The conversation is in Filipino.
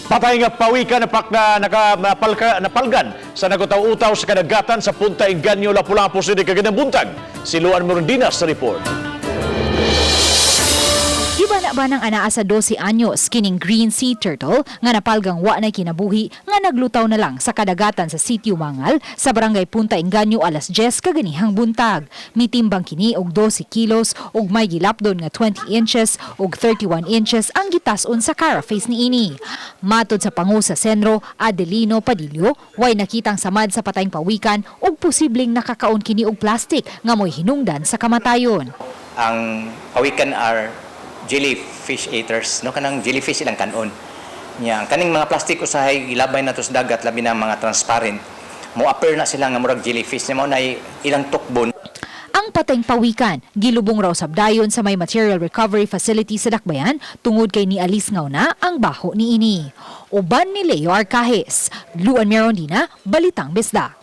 Patay nga pawikan napalgan sa nagutaw-utaw sa kadagatan sa Punta Inganyo, Lapu-Lapu City kaganang buntag. Si Luan Morondinas sa report. Iba na ba ng anaa sa 12 anyos kining green sea turtle nga napalgang wa na kinabuhi nga naglutaw na lang sa kadagatan sa Sitio Mangal sa barangay Punta Inganyo alas 10 kaganihang buntag. Mitimbang kini og 12 kilos ug may gilapdon nga 20 inches ug 31 inches ang gitas-on sa carapace niini. Matod sa pangu sa Senro Adelino Padillo, way nakitang samad sa patayng pawikan ug posibleng nakakaon kini og plastic nga moy hinungdan sa kamatayon. Ang pawikan are jellyfish eaters, no, kanang jellyfish ilang kanon nya kaning mga plastic usahay ilabay na to sa dagat, labi na mga transparent mo appear na sila nga murag jellyfish nya mao na ilang tukbon. Ang patayng pawikan gilubong raw sabdayon sa may material recovery facility sa Dakbayan tungod kay nialis ngaw na ang baho niini. Uban ni Leo Arcajes, Luan Merondina, Balitang Besda.